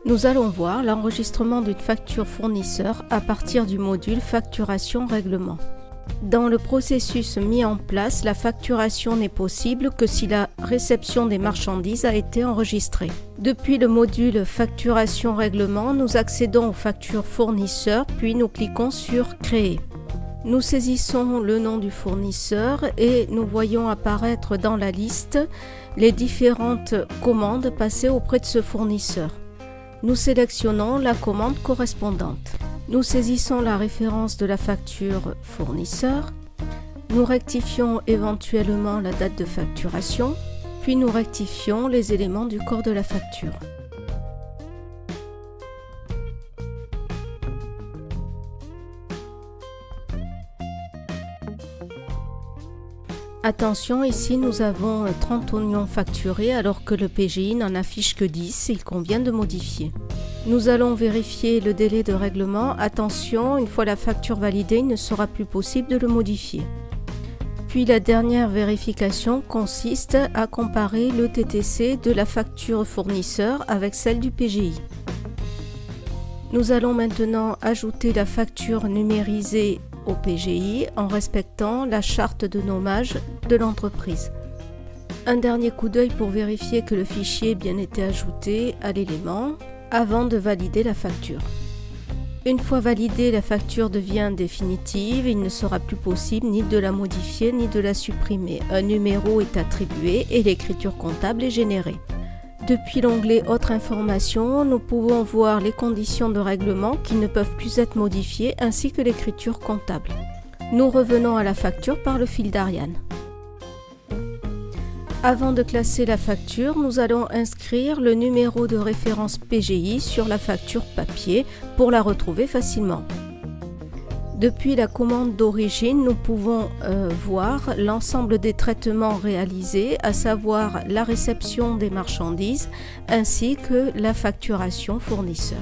Nous allons voir l'enregistrement d'une facture fournisseur à partir du module Facturation Règlement. Dans le processus mis en place, la facturation n'est possible que si la réception des marchandises a été enregistrée. Depuis le module Facturation Règlement, nous accédons aux factures fournisseurs, puis nous cliquons sur Créer. Nous saisissons le nom du fournisseur et nous voyons apparaître dans la liste les différentes commandes passées auprès de ce fournisseur. Nous sélectionnons la commande correspondante. Nous saisissons la référence de la facture fournisseur. Nous rectifions éventuellement la date de facturation, puis nous rectifions les éléments du corps de la facture. Attention, ici nous avons 30 oignons facturés alors que le PGI n'en affiche que 10, il convient de modifier. Nous allons vérifier le délai de règlement. Attention, une fois la facture validée, il ne sera plus possible de le modifier. Puis la dernière vérification consiste à comparer le TTC de la facture fournisseur avec celle du PGI. Nous allons maintenant ajouter la facture numérisée au PGI en respectant la charte de nommage de l'entreprise. Un dernier coup d'œil pour vérifier que le fichier ait bien été ajouté à l'élément avant de valider la facture. Une fois validée, la facture devient définitive. Il ne sera plus possible ni de la modifier ni de la supprimer. Un numéro est attribué et l'écriture comptable est générée. Depuis l'onglet Autres informations, nous pouvons voir les conditions de règlement qui ne peuvent plus être modifiées ainsi que l'écriture comptable. Nous revenons à la facture par le fil d'Ariane. Avant de classer la facture, nous allons inscrire le numéro de référence PGI sur la facture papier pour la retrouver facilement. Depuis la commande d'origine, nous pouvons voir l'ensemble des traitements réalisés, à savoir la réception des marchandises ainsi que la facturation fournisseur.